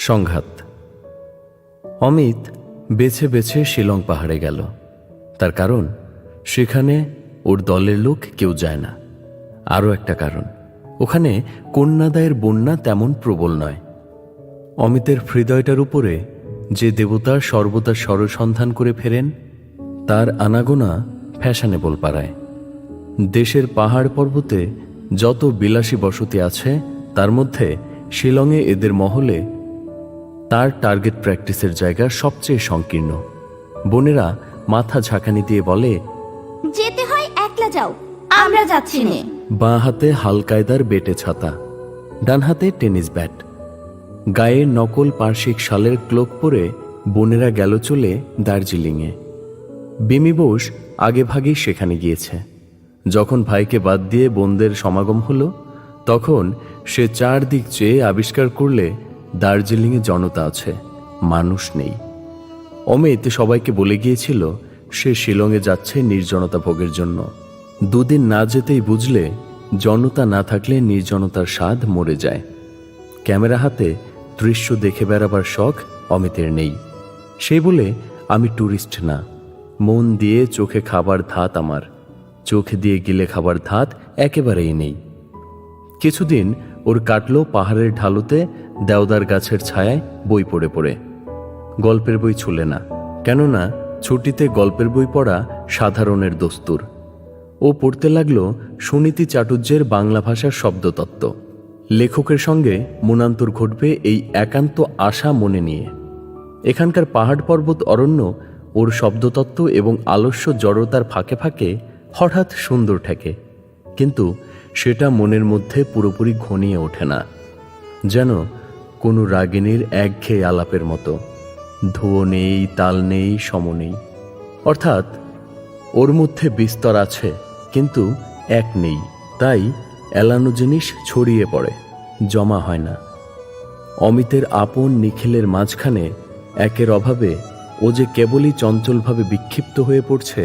সংঘাত। অমিত বেছে বেছে শিলং পাহাড়ে গেল। তার কারণ, সেখানে ওর দলের লোক কেউ যায় না। আরও একটা কারণ, ওখানে কন্যাদায়ের বন্যা তেমন প্রবল নয়। অমিতের হৃদয়টার উপরে যে দেবতা সর্বদা সরসন্ধান করে ফেরেন, তার আনাগোনা ফ্যাশনেবল পাড়ায়। দেশের পাহাড় পর্বতে যত বিলাসী বসতি আছে, তার মধ্যে শিলংয়ে এদের মহলে তার টার্গেট প্র্যাকটিসের জায়গা সবচেয়ে সংকীর্ণ। বোনেরা মাথা ঝাঁকানি দিয়ে বলে, যেতে হয় একলা যাও, আমরা যাচ্ছি নে। বাঁ হাতে হালকায়দার বেটে ছাতা, ডান হাতে টেনিস ব্যাট, গায়ে নকল পার্শ্বিক শালের ক্লোক পরে বোনেরা গেল চলে দার্জিলিংয়ে। বিমি বোস আগে ভাগেই সেখানে গিয়েছে। যখন ভাইকে বাদ দিয়ে বোনদের সমাগম হলো, তখন সে চারদিক চেয়ে আবিষ্কার করলে দার্জিলিংয়ে জনতা আছে, মানুষ নেই। অমিত সবাইকে বলে গিয়েছিল সে শিলংয়ে যাচ্ছে নির্জনতা ভোগের জন্য। দুদিন না যেতেই বুঝলে জনতা না থাকলে নির্জনতার স্বাদ মরে যায়। ক্যামেরা হাতে দৃশ্য দেখে বেড়াবার শখ অমিতের নেই। সেই বলে আমি ট্যুরিস্ট না, মন দিয়ে চোখে খাবার ধাত আমার, চোখ দিয়ে গিলে খাবার ধাত একেবারেই নেই। কিছুদিন ওর কাটল পাহাড়ের ঢালুতে দেওদার গাছের ছায়ায় বই পড়ে পড়ে। গল্পের বই ছুলে না, কেননা ছুটিতে গল্পের বই পড়া সাধারণের দস্তুর। ও পড়তে লাগল সুনীতি চাটুর্যের বাংলা ভাষার শব্দতত্ত্ব। লেখকের সঙ্গে মনান্তর ঘটবে এই একান্ত আশা মনে নিয়ে। এখানকার পাহাড় পর্বত অরণ্য ওর শব্দতত্ত্ব এবং আলস্য জড়তার ফাঁকে ফাঁকে হঠাৎ সুন্দর ঠেকে, কিন্তু সেটা মনের মধ্যে পুরোপুরি ঘনিয়ে ওঠে না। যেন কোনো রাগিনীর একঘেয়ে আলাপের মতো, ধুয়ো নেই, তাল নেই, সম নেই। অর্থাৎ ওর মধ্যে বিস্তর আছে, কিন্তু এক নেই। তাই এলানো জিনিস ছড়িয়ে পড়ে, জমা হয় না। অমিতের আপন নিখিলের মাঝখানে একের অভাবে ও যে কেবলই চঞ্চলভাবে বিক্ষিপ্ত হয়ে পড়ছে,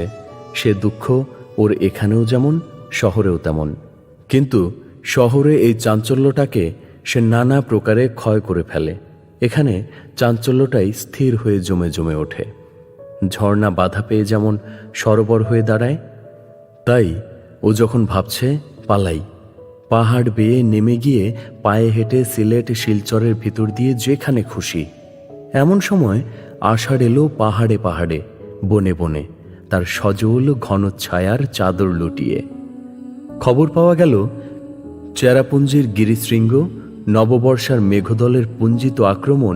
সে দুঃখ ওর এখানেও যেমন, শহরেও তেমন। কিন্তু শহরে এই চাঞ্চল্যটাকে সে নানা প্রকারে ক্ষয় করে ফেলে। এখানে চাঞ্চল্যটাই স্থির হয়ে জমে জমে ওঠে। ঝর্ণা বাধা পেয়ে যেমন সরোবর হয়ে দাঁড়ায়, তাই ও যখন ভাবছে পালাই, পাহাড় বেয়ে নেমে গিয়ে পায়ে হেঁটে সিলেট শিলচরের ভিতর দিয়ে যেখানে খুশি, এমন সময় আষাঢ় এলো পাহাড়ে পাহাড়ে, বনে বনে, তার সজল ঘন ছায়ার চাদর লুটিয়ে। খবর পাওয়া গেল চেরাপুঞ্জির গিরিশৃঙ্গ নববর্ষার মেঘদলের পুঞ্জিত আক্রমণ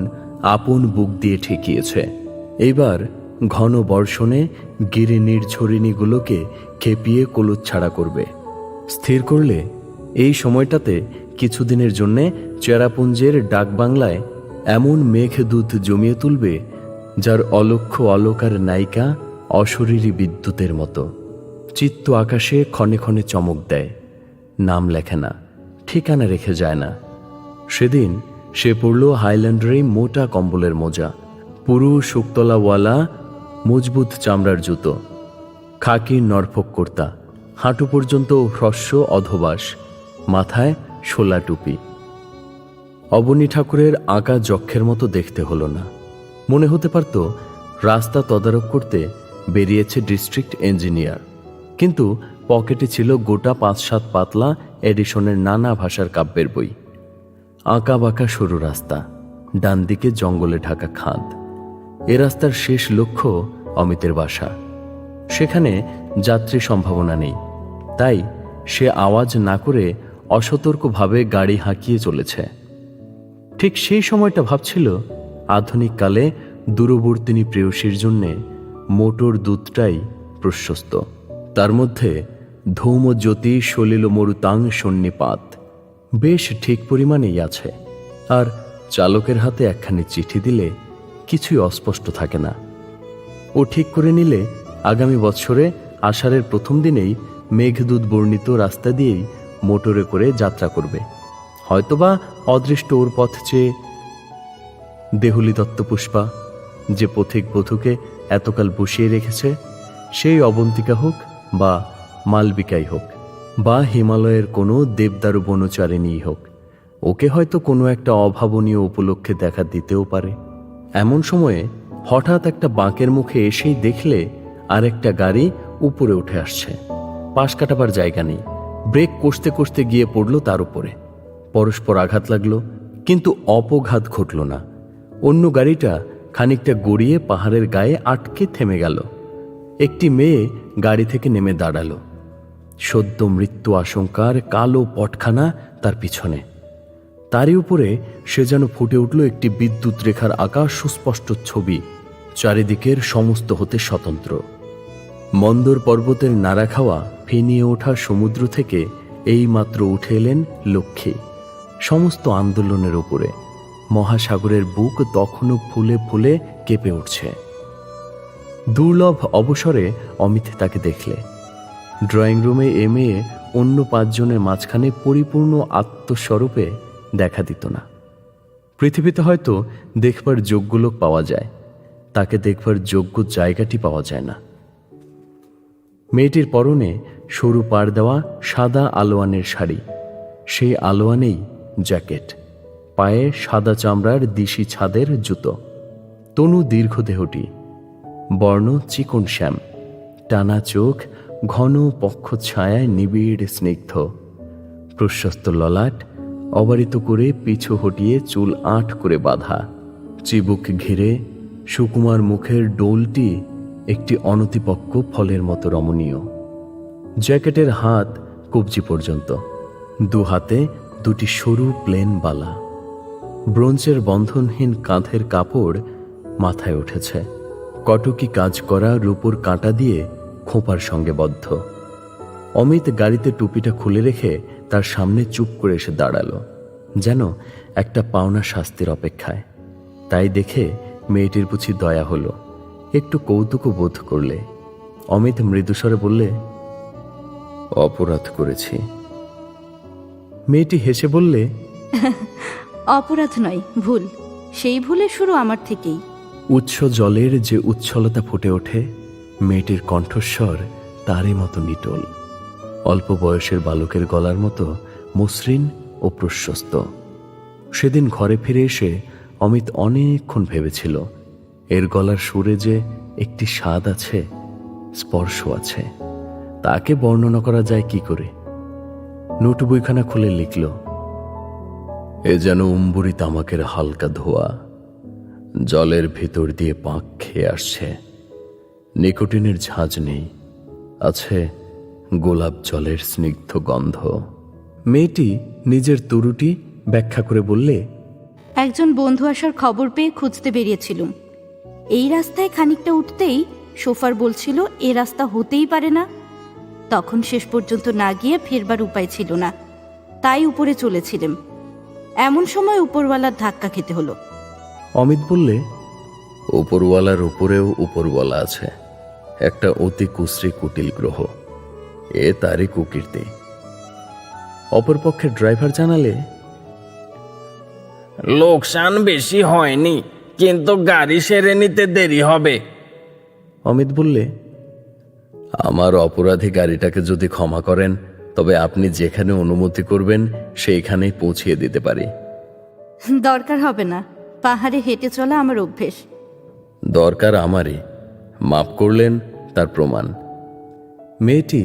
আপন বুক দিয়ে ঠেকিয়েছে। এইবার ঘন বর্ষণে গিরি নির্ঝরিণীগুলোকে খেপিয়ে কলুচ্ছাড়া করবে। স্থির করলে এই সময়টাতে কিছুদিনের জন্যে চেরাপুঞ্জের ডাকবাংলায় এমন মেঘদূত জমিয়ে তুলবে, যার অলক্ষ্য অলকার নায়িকা অশরীরী বিদ্যুতের মতো চিত্ত আকাশে ক্ষণে ক্ষণে চমক দেয়। নাম লেখে না, ঠিকানা রেখে যায় না। সেদিন সে পড়ল হাইল্যান্ডারে মোটা কম্বলের মোজা, পুরু শুকতলাওয়ালা মজবুত চামড়ার জুতো, খাকির নরফক কর্তা, হাঁটু পর্যন্ত হ্রস্ব অধবাস, মাথায় শোলা টুপি। অবনী ঠাকুরের আঁকা যক্ষের মতো দেখতে হলো না। মনে হতে পারত রাস্তা তদারক করতে বেরিয়েছে ডিস্ট্রিক্ট ইঞ্জিনিয়ার, কিন্তু পকেটে ছিল গোটা 5-7 পাতলা এডিশনের নানা ভাষার কাব্যের বই। আঁকা বাঁকা সরু রাস্তা, ডান দিকে জঙ্গলে ঢাকা খাদ। এ রাস্তার শেষ লক্ষ্য অমিতের বাসা। সেখানে যাত্রী সম্ভাবনা নেই, তাই সে আওয়াজ না করে অসতর্কভাবে গাড়ি হাঁকিয়ে চলেছে। ঠিক সেই সময়টা ভাবছিল আধুনিক কালে দূরবর্তিনী প্রেয়সীর জন্যে মোটর দুধটাই প্রশস্ত। তার মধ্যে ধৌমজ্যোতি সলিল মরুতাং সন্নিপাত বেশ ঠিক পরিমাণেই আছে, আর চালকের হাতে একখানি চিঠি দিলে কিছুই অস্পষ্ট থাকে না। ও ঠিক করে নিলে আগামী বছরে আষাঢ়ের প্রথম দিনেই মেঘদূত বর্ণিত রাস্তা দিয়েই মোটরে করে যাত্রা করবে। হয়তোবা অদৃষ্ট ওর পথ চেয়ে দেহুলি দত্তপুষ্পা, যে পথিক বধূকে এতকাল বসিয়ে রেখেছে, সেই অবন্তিকা হোক বা মালবিকাই হোক, বা হিমালয়ের কোনো দেবদারু বনচারিণী হোক, ওকে হয়তো কোনো একটা অভাবনীয় উপলক্ষে দেখা দিতেও পারে। এমন সময়ে হঠাৎ একটা বাঁকের মুখে এসেই দেখলে আর একটা গাড়ি উপরে উঠে আসছে। পাশ কাটাবার জায়গা নেই, ব্রেক কষতে কষতে গিয়ে পড়ল তার উপরে। পরস্পর আঘাত লাগলো, কিন্তু অপঘাত ঘটল না। অন্য গাড়িটা খানিকটা গড়িয়ে পাহাড়ের গায়ে আটকে থেমে গেল। একটি মেয়ে গাড়ি থেকে নেমে দাঁড়ালো। সদ্য মৃত্যু আশঙ্কার কালো পটখানা তার পিছনে। তারই উপরে সে যেন ফুটে উঠল একটি বিদ্যুৎ রেখার আঁকা সুস্পষ্ট ছবি, চারিদিকের সমস্ত হতে স্বতন্ত্র। মন্দর পর্বতের নাড়া খাওয়া ফেনিয়ে ওঠা সমুদ্র থেকে এইমাত্র উঠে এলেন লক্ষ্মী। সমস্ত আন্দোলনের উপরে মহাসাগরের বুক তখনও ফুলে ফুলে কেঁপে উঠছে। দুর্লভ অবসরে অমিত তাকে দেখলে। ড্রয়িং রুমে এ মেয়ে অন্য 5 জনের মাঝখানে পরিপূর্ণ আত্মস্বরূপে দেখা দিত না। পৃথিবীতে হয়তো দেখবার যোগ্য লোক পাওয়া যায়, তাকে দেখবার যোগ্য জায়গাটি পাওয়া যায় না। মেয়েটির পরনে সরু পাড় দেওয়া সাদা আলোয়ানের শাড়ি, সেই আলোয়ানেই জ্যাকেট, পায়ে সাদা চামড়ার দিশি ছাদের জুতো। তনু দীর্ঘদেহটি, বর্ণ চিকন শ্যাম, টানা চোখ ঘন পক্ষ ছায়ায় নিবিড় স্নিগ্ধ, প্রশস্ত ললাট অবারিত করে পিছু হটিয়ে চুল আঁট করে বাঁধা, চিবুক ঘিরে সুকুমার মুখের ডোলটি একটি অনতিপক্ক ফলের মতো রমণীয়। জ্যাকেটের হাত কবজি পর্যন্ত, 2 হাতে 2টি সরু প্লেন বালা। ব্রোঞ্জের বন্ধনহীন কাঁধের কাপড় মাথায় উঠেছে, কটকি কাজ করা রূপোর কাঁটা দিয়ে খোঁপার সঙ্গে বদ্ধ। অমিত গাড়িতে টুপিটা খুলে রেখে তার সামনে চুপ করে এসে দাঁড়ালো, যেন একটা পাওনা শাস্তির অপেক্ষায়। তাই দেখে মেয়েটির বুঝি দয়া হলো, একটু কৌতুকও বোধ করলে। অমিত মৃদুস্বরে বললে, অপরাধ করেছি। মেয়েটি হেসে বললে, অপরাধ নয়, ভুল। সেই ভুলের শুরু আমার থেকেই। উৎস জলের যে উচ্ছলতা ফুটে ওঠে, মেয়েটির কণ্ঠস্বর তারই মতো নিটোল, অল্প বয়সের বালকের গলার মতো মসৃণ ও প্রশস্ত। সেদিন ঘরে ফিরে এসে অমিত অনেকক্ষণ ভেবেছিল, এর গলার সুরে যে একটি স্বাদ আছে, স্পর্শ আছে, তাকে বর্ণনা করা যায় কি করে। নোট বইখানা খুলে লিখল, এ যেন উম্বুরি তামাকের হালকা ধোয়া, জলের ভিতর দিয়ে পাক খেয়ে আসছে। নিকোটিনের ঝাঁজ নেই, আছে গোলাপ জলের স্নিগ্ধ গন্ধ। মেয়েটি নিজের তরুটি ব্যাখ্যা করে বললে, একজন বন্ধু আসার খবর পেয়ে খুঁজতে বেরিয়েছিলুম। এই রাস্তায় খানিকটা উঠতেই শোফার বলছিল এ রাস্তা হতেই পারে না। তখন শেষ পর্যন্ত না গিয়ে ফেরবার উপায় ছিল না, তাই উপরে চলেছিলাম। এমন সময় উপরওয়ালার ধাক্কা খেতে হলো। অমিত বললে, উপরওয়ালার উপরেও উপরওয়ালা আছে, একটা অতি কুশ্রী কুটিল গ্রহ, এ তারই কুকীর্তি। অপরপক্ষের ড্রাইভার জানালে, লোকসান বেশি হয়নি, কিন্তু গাড়ি সেরে নিতে দেরি হবে। অমিত বললে, আমার অপরাধী গাড়িটাকে যদি ক্ষমা করেন, তবে আপনি যেখানে অনুমতি করবেন সেইখানেই পৌঁছিয়ে দিতে পারি। দরকার হবে না, পাহাড়ে হেঁটে চলা আমার অভ্যেস। দরকার আমারই, মাপ করলেন তার প্রমাণ। মেয়েটি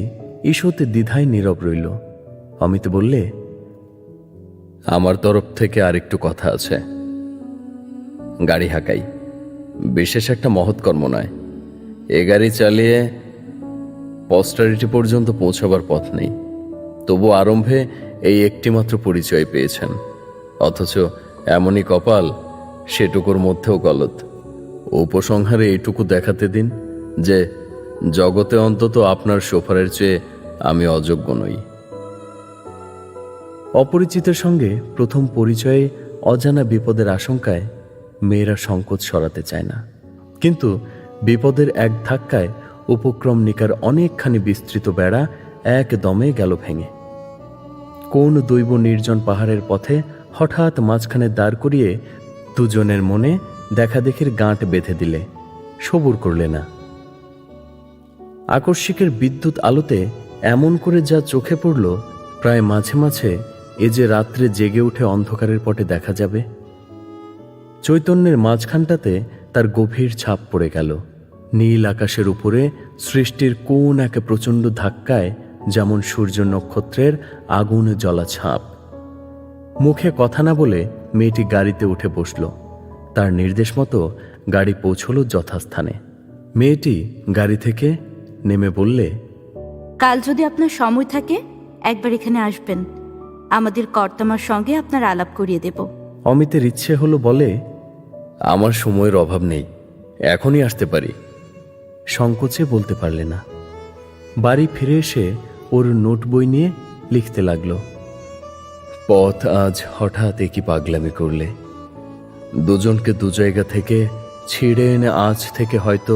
ঈষৎ দ্বিধায় নীরব রইল। অমিত বললে, আমার তরফ থেকে আরেকটু কথা আছে। গাড়ি হাঁকাই, বিশেষ একটা মহৎ কর্ম নয়। এ গাড়ি চালিয়ে পস্টারিটি পর্যন্ত পৌঁছাবার পথ নেই, তবু আরম্ভে এই একটিমাত্র পরিচয় পেয়েছেন। অথচ এমনই কপাল, সেটুকুর মধ্যেও গলদ। উপসংহারে এইটুকু দেখাতে দিন যে জগতে অন্তত আপনার শোফারের চেয়ে আমি অযোগ্য নই। অপরিচিতের সঙ্গে প্রথম পরিচয়ে অজানা বিপদের আশঙ্কায় মেয়েরা সংকোচ সরাতে চায় না, কিন্তু বিপদের এক ধাক্কায় উপক্রমণিকার অনেকখানি বিস্তৃত বেড়া একদমে গেল ভেঙে। কোন দৈব নির্জন পাহাড়ের পথে হঠাৎ মাঝখানে দাঁড় করিয়ে দুজনের মনে দেখাদেখির গাঁট বেঁধে দিলে, সবুর করলে না। আকস্মিকের বিদ্যুৎ আলোতে এমন করে যা চোখে পড়ল, প্রায় মাঝে মাঝে এ যে রাত্রে জেগে উঠে অন্ধকারের পটে দেখা যাবে। চৈতন্যের মাঝখানটাতে তার গভীর ছাপ পড়ে গেল। নীল আকাশের উপরে সৃষ্টির কোন এক প্রচণ্ড ধাক্কায় যেমন সূর্য নক্ষত্রের আগুন জ্বলা ছাপ। মুখে কথা না বলে মেয়েটি গাড়িতে উঠে বসল। তার নির্দেশ মতো গাড়ি পৌঁছল যথাস্থানে। মেয়েটি গাড়ি থেকে নেমে বললে, কাল যদি আপনার সময় থাকে একবার এখানে আসবেন, আমাদের কর্তামার সঙ্গে আপনার আলাপ করিয়ে দেব। অমিতের ইচ্ছে হলো, বলে, আমার সময়ের অভাব নেই, এখনই আসতে পারি। সংকোচে বলতে পারলে না। বাড়ি ফিরে এসে ওর নোট বই নিয়ে লিখতে লাগলো। পথ আজ হঠাৎ একই পাগলামি করলে। দুজনকে দু জায়গা থেকে ছিঁড়ে এনে আজ থেকে হয়তো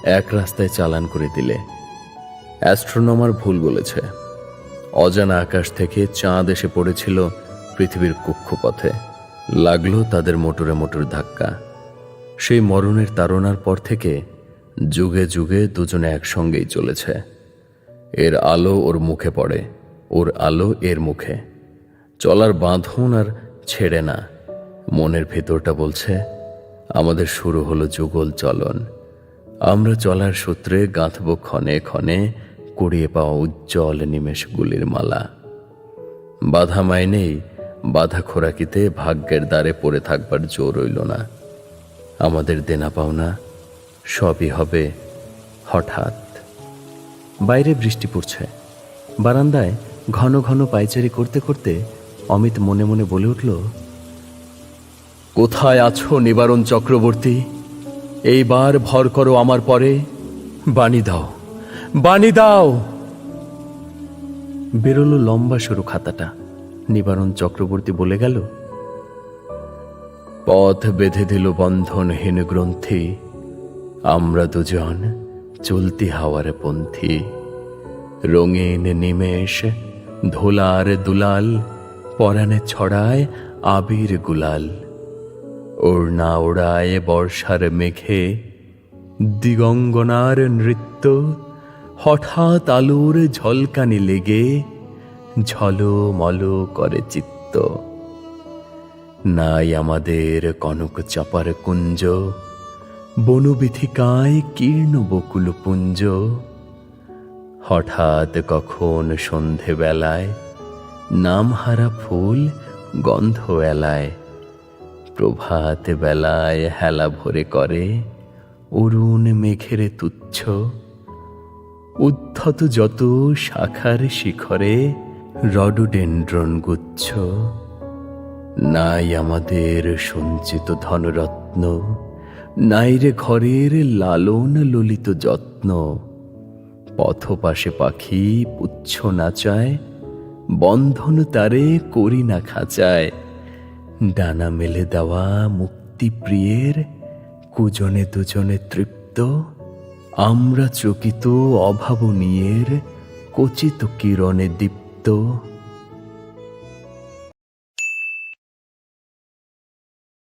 এক রাস্তায় চালান করে দিলে। অ্যাস্ট্রোনমার ভুল বলেছে। অজানা আকাশ থেকে চাঁদ এসে পড়েছিল পৃথিবীর কক্ষপথে। লাগলো তাদের মোটরে মোটর ধাক্কা। সেই মরণের তাড়নার পর থেকে যুগে যুগে দুজনে একসঙ্গেই চলেছে। এর আলো ওর মুখে পড়ে, ওর আলো এর মুখে। চলার বাঁধন আর ছেড়ে না। মনের ভেতরটা বলছে, আমাদের শুরু হলো যুগল চলন। আমরা চলার সূত্রে গাঁথব ক্ষণে ক্ষণে কুড়িয়ে পাওয়া উজ্জ্বল নিমেষগুলির মালা। বাধা মাইনেই বাধা খোরাকিতে ভাগ্যের দ্বারে পড়ে থাকবার জোর রইল না। আমাদের দেনা পাওনা সবই হবে হঠাৎ। বাইরে বৃষ্টি পড়ছে। বারান্দায় ঘন ঘন পায়চারি করতে করতে অমিত মনে মনে বলে উঠল, কোথায় আছো নিবারণ চক্রবর্তী? এইবার ভর করো আমার পরে, বাণী দাও, বাণী দাও। বেরোলো লম্বা সরু খাতাটা। নিবারণ চক্রবর্তী বলে গেল, পথ বেঁধে দিল বন্ধনহীন গ্রন্থি, আমরা দুজন চলতি হাওয়ার পন্থী। রঙিন নিমেষ ধোলার দুলাল, পরাণে ছড়ায় আবির গুলাল। ওড়না ওড়ায় বর্ষার মেঘে, দিগঙ্গনার নৃত্য। হঠাৎ আলোর ঝলকানি লেগে, ঝলমল করে চিত্ত। নাই আমাদের কনক চাপার কুঞ্জ, বনবিথিকায় কীর্ণ বকুল পুঞ্জ। হঠাৎ কখন সন্ধে বেলায়, নামহারা ফুল গন্ধ এলায়। প্রভাত বেলায় হেলা ভরে করে, অরুণ মেঘের তুচ্ছ। উদ্ধত যত শাখার শিখরে, রডোডেন্ড্রন গুচ্ছ। নাই আমাদের সঞ্চিত ধনরত্ন, নাই রে ঘরের লালন ললিত যত্ন। পথপাশে পাখি পুচ্ছ নাচায়, বন্ধন তারে করি না খাঁচায়। ডানা মেলে দেওয়া মুক্তি প্রিয়ের, কুজনে দুজনে তৃপ্ত। আমরা চকিত অভাবনীয়ের, কচিত কিরণে দীপ্ত।